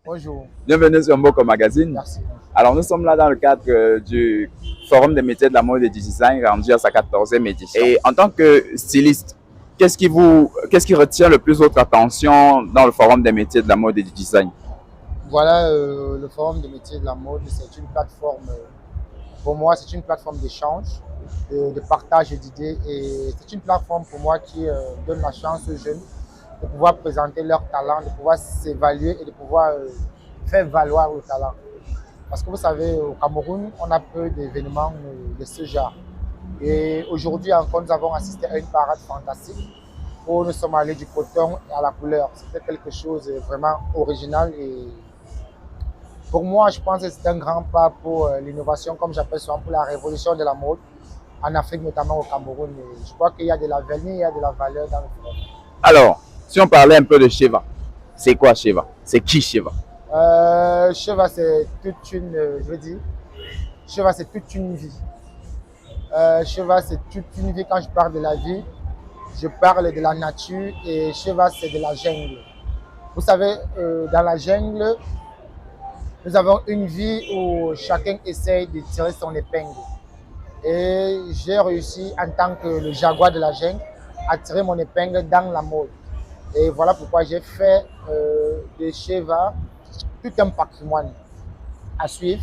Bonjour, Bienvenue sur Mboko Magazine. merci. Alors, nous sommes là dans le cadre du Forum des métiers de la mode et du design rendu à sa 14e édition. Et en tant que styliste, qu'est-ce qui retient le plus votre attention dans le Forum des métiers de la mode et du design? Voilà, le Forum des métiers de la mode, c'est une plateforme, pour moi, c'est une plateforme d'échange, de partage d'idées et c'est une plateforme pour moi qui donne la chance aux jeunes de pouvoir présenter leur talent, de pouvoir s'évaluer et de pouvoir faire valoir le talent. Parce que vous savez, au Cameroun, on a peu d'événements de ce genre. Et aujourd'hui encore, nous avons assisté à une parade fantastique où nous sommes allés du coton à la couleur. C'était quelque chose de vraiment original et pour moi, je pense que c'est un grand pas pour l'innovation, comme j'appelle souvent, pour la révolution de la mode en Afrique, notamment au Cameroun. Et je crois qu'il y a de l'avenir, il y a de la valeur dans le forum. Alors, si on parlait un peu de Sheva, c'est quoi Sheva? C'est qui Sheva? Cheva, c'est toute une, je veux dire, Cheva, c'est toute une vie. Cheva, c'est toute une vie. Quand je parle de la vie, je parle de la nature et Cheva, c'est de la jungle. Vous savez, dans la jungle, nous avons une vie où chacun essaye de tirer son épingle. Et j'ai réussi, en tant que le jaguar de la jungle, à tirer mon épingle dans la mode. Et voilà pourquoi j'ai fait de Cheva tout un patrimoine à suivre,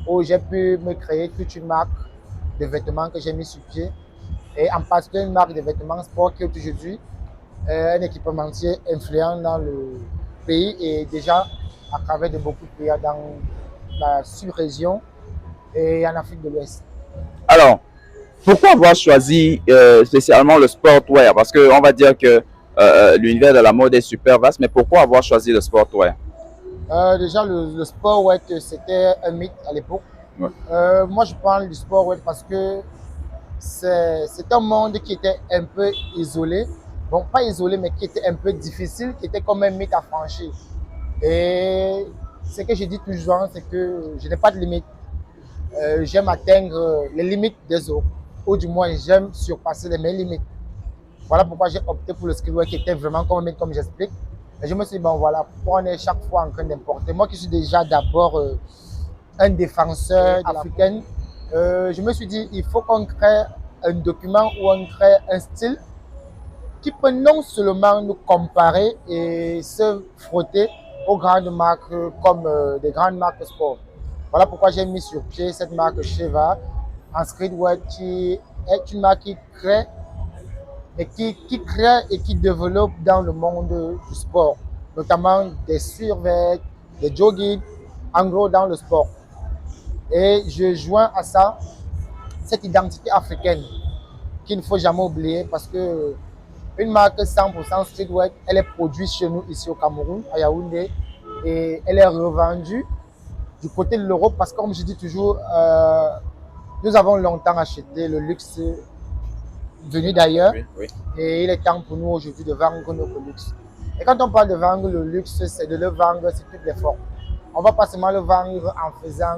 où j'ai pu me créer toute une marque de vêtements que j'ai mis sur pied. Et en particulier une marque de vêtements sport qui est aujourd'hui un équipementier influent dans le pays et déjà à travers de beaucoup de pays dans la sous-région et en Afrique de l'Ouest. Alors, pourquoi avoir choisi spécialement le sportwear? Parce qu'on va dire que l'univers de la mode est super vaste, mais pourquoi avoir choisi le sportwear? Déjà, le sport wet, c'était un mythe à l'époque. Ouais. Moi, je parle du sport wet parce que c'est un monde qui était un peu isolé. Bon, pas isolé, mais qui était un peu difficile, qui était comme un mythe à franchir. Et ce que je dis toujours, c'est que je n'ai pas de limite. J'aime atteindre les limites des autres, ou du moins j'aime surpasser mes limites. Voilà pourquoi j'ai opté pour le streetwear qui était vraiment comme j'explique. Et je me suis dit, bon voilà, pourquoi on est chaque fois en train d'importer. Moi qui suis déjà d'abord un défenseur africain, je me suis dit, il faut qu'on crée un document où on crée un style qui peut non seulement nous comparer et se frotter aux grandes marques comme des grandes marques sport. Voilà pourquoi j'ai mis sur pied cette marque Cheva en streetwear qui est une marque qui crée et qui développe dans le monde du sport, notamment des survêtements, des jogging, en gros dans le sport. Et je joins à ça cette identité africaine qu'il ne faut jamais oublier parce que une marque 100% streetwear, elle est produite chez nous ici au Cameroun, à Yaoundé, et elle est revendue du côté de l'Europe parce que comme je dis toujours, nous avons longtemps acheté le luxe venu d'ailleurs. Oui, oui. Et il est temps pour nous aujourd'hui de vendre notre luxe. Et quand on parle de vendre le luxe, c'est de le vendre sur toutes les formes. On ne va pas seulement le vendre en faisant,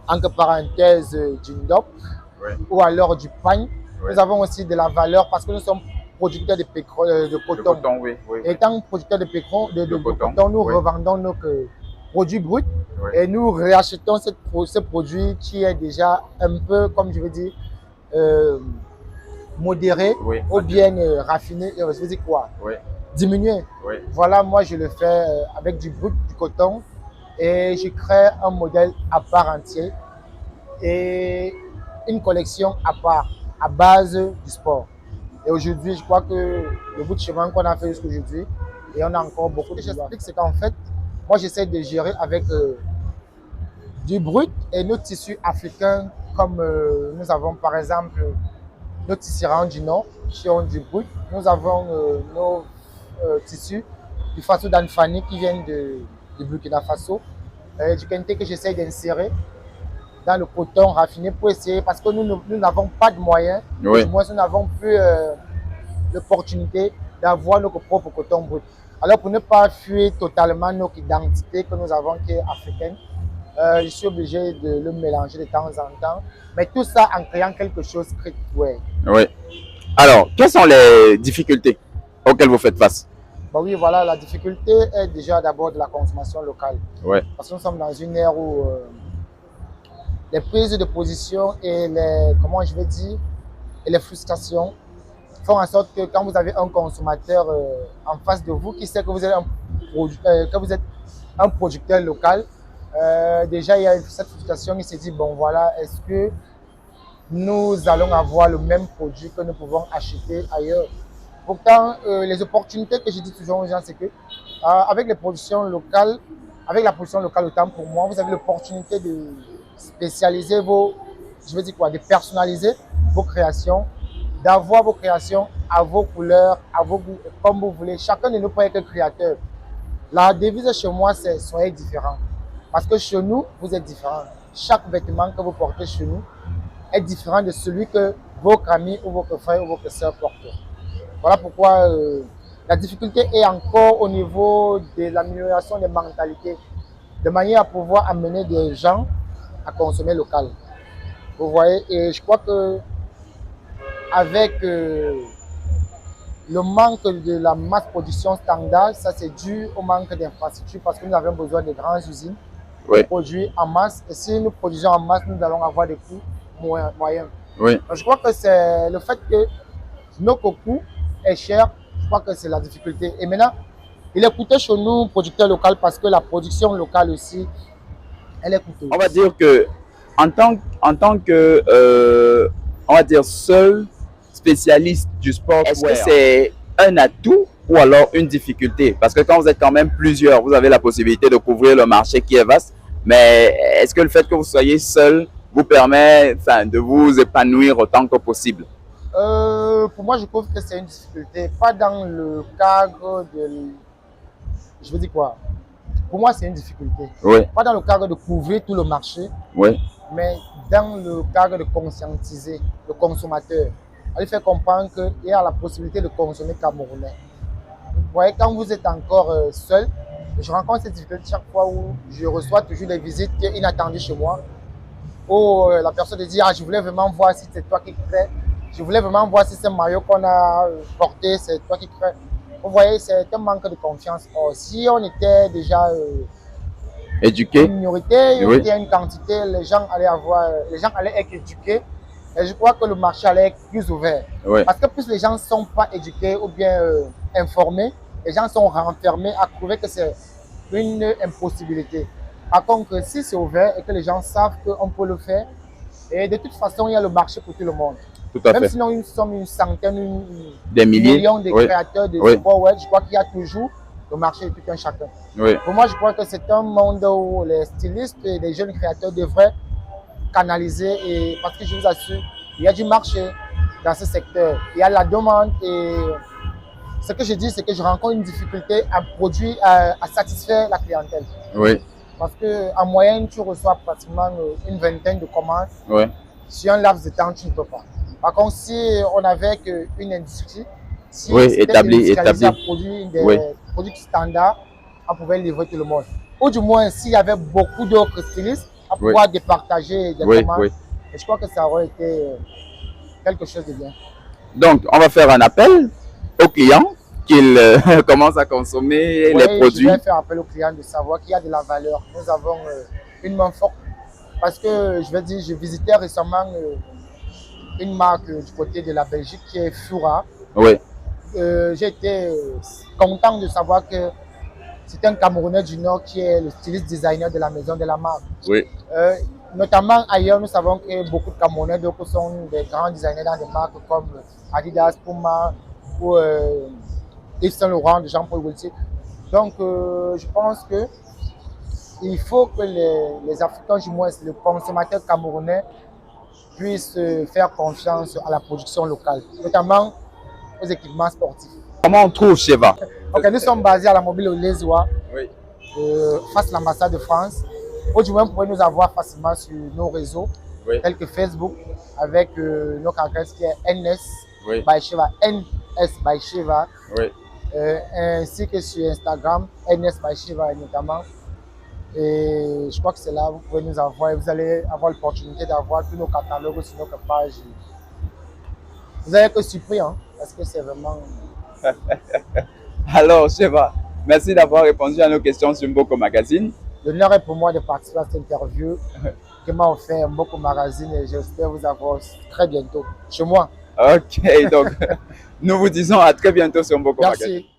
entre parenthèses, du ndop Oui. ou alors du pagne. Oui. Nous avons aussi de la valeur parce que nous sommes producteurs de Le coton. coton, oui, oui, oui. Étant producteurs de coton, nous oui. revendons nos produits bruts Oui. et nous réachetons ce produit qui est déjà un peu, comme je veux dire, modéré Oui, ou bien raffiné, je veux dire quoi, Oui, diminué. oui. Voilà, moi je le fais avec du brut, du coton et je crée un modèle à part entier et une collection à part, à base du sport. Et aujourd'hui, je crois que le bout de chemin qu'on a fait jusqu'aujourd'hui, et on a encore beaucoup de choses. J'explique, c'est qu'en fait, moi j'essaie de gérer avec du brut et nos tissus africains, comme nous avons par exemple nos tisserands du Nord qui ont du brut. Nous avons nos tissus du Faso d'Anfani qui viennent de Burkina Faso, du Kente que j'essaie d'insérer dans le coton raffiné pour essayer, parce que nous n'avons pas de moyens, Oui. du moins nous n'avons plus l'opportunité d'avoir notre propre coton brut. Alors pour ne pas fuir totalement notre identité que nous avons qui est africaine, je suis obligé de le mélanger de temps en temps, mais tout ça en créant quelque chose de streetwear. Oui. Alors, quelles sont les difficultés auxquelles vous faites face? Bah oui, voilà, la difficulté est déjà d'abord de la consommation locale. Ouais. Parce que nous sommes dans une ère où les prises de position et les, comment je vais dire, et les frustrations font en sorte que quand vous avez un consommateur en face de vous qui sait que vous êtes que vous êtes un producteur local, déjà il y a cette frustration, il se dit, bon voilà, est-ce que nous allons avoir le même produit que nous pouvons acheter ailleurs? Pourtant, les opportunités que je dis toujours aux gens, c'est que avec les productions locales, avec la production locale, autant pour moi, vous avez l'opportunité de spécialiser vos, je veux dire quoi, de personnaliser vos créations, d'avoir vos créations à vos couleurs, à vos goûts, comme vous voulez. Chacun de nous peut être créateur. La devise chez moi, c'est soyez différents. Parce que chez nous, vous êtes différents. Chaque vêtement que vous portez chez nous est différent de celui que vos amis ou vos frères ou vos sœurs portent. Voilà pourquoi la difficulté est encore au niveau de l'amélioration des mentalités, de manière à pouvoir amener des gens à consommer local. Vous voyez, et je crois que avec le manque de la masse production standard, ça c'est dû au manque d'infrastructures parce que nous avons besoin de grandes usines pour produire en masse. Et si nous produisons en masse, nous allons avoir des coûts moyens. Oui. Donc, je crois que c'est le fait que notre coût est cher, je crois que c'est la difficulté. Et maintenant, il est coûteux chez nous, producteurs locaux, parce que la production locale aussi, elle est coûteuse. On va dire que en tant que on va dire seul spécialiste du sport, est-ce que c'est un atout ou alors une difficulté? Parce que quand vous êtes quand même plusieurs, vous avez la possibilité de couvrir le marché qui est vaste. Mais est-ce que le fait que vous soyez seul vous permet de vous épanouir autant que possible? Pour moi, je trouve que c'est une difficulté. Pas dans le cadre de... Je veux dire quoi? Pour moi, c'est une difficulté. Oui. Pas dans le cadre de couvrir tout le marché, oui. mais dans le cadre de conscientiser le consommateur. À lui faire comprendre qu'il y a la possibilité de consommer camerounais. Vous voyez, quand vous êtes encore seul, je rencontre cette difficulté chaque fois où je reçois toujours des visites inattendues chez moi, où la personne dit « Ah, je voulais vraiment voir si c'est toi qui crée. Je voulais vraiment voir si ce maillot qu'on a porté, c'est toi qui crée. » Vous voyez, c'est un manque de confiance. Or, si on était déjà éduqué, une minorité, il y a une quantité, les gens allaient être éduqués. Et je crois que le marché allait être plus ouvert. Oui. Parce que plus les gens ne sont pas éduqués ou bien informés, les gens sont renfermés à trouver que c'est une impossibilité. Par contre, si c'est ouvert et que les gens savent qu'on peut le faire, et de toute façon, il y a le marché pour tout le monde. Tout à Même fait. sinon, nous sommes une centaine, des millions de créateurs de sport web, je crois qu'il y a toujours le marché de tout un chacun. Oui. Pour moi, je crois que c'est un monde où les stylistes et les jeunes créateurs devraient canaliser, et parce que je vous assure, il y a du marché dans ce secteur. Il y a la demande et ce que je dis, c'est que je rencontre une difficulté à produire, à satisfaire la clientèle. Oui. Parce qu'en moyenne, tu reçois pratiquement une vingtaine de commandes. Oui. Sur un laps de temps, tu ne peux pas. Par contre, si on avait une industrie, si établie, à produire des produits standards, on pouvait livrer tout le monde. Ou du moins, s'il y avait beaucoup d'autres stylistes, à pouvoir départager des commandes. Et je crois que ça aurait été quelque chose de bien. Donc, on va faire un appel aux clients qu'ils commencent à consommer les produits. Je vais faire appel aux clients de savoir qu'il y a de la valeur. Nous avons une main forte. Parce que, je vais dire, j'ai visité récemment une marque du côté de la Belgique qui est Fura. Oui. J'ai été content de savoir que c'est un Camerounais du Nord qui est le styliste designer de la maison de la marque. Oui. Notamment ailleurs, nous savons que beaucoup de Camerounais sont des grands designers dans des marques comme Adidas, Puma ou Yves Saint Laurent de Jean-Paul Gaultier. Donc, je pense que il faut que les Africains, du moins le consommateur camerounais, puissent faire confiance à la production locale, notamment aux équipements sportifs. Comment on trouve Sheva? Okay, nous sommes basés à la Mobile au Lézois, face à l'ambassade de France. Ou du moins, vous pouvez nous avoir facilement sur nos réseaux, tels que Facebook, avec notre adresse qui est NS by Sheva, NS by Sheva, ainsi que sur Instagram, NS by Sheva notamment. Et je crois que c'est là où vous pouvez nous avoir et vous allez avoir l'opportunité d'avoir tous nos catalogues sur notre page. Vous allez être surpris, hein, parce que c'est vraiment... Alors, Sheva, merci d'avoir répondu à nos questions sur Mboko Magazine. L'honneur est pour moi de participer à cette interview que m'a offert Mboko Magazine et j'espère vous avoir très bientôt chez moi. Ok, donc nous vous disons à très bientôt sur Mboko Magazine. Merci.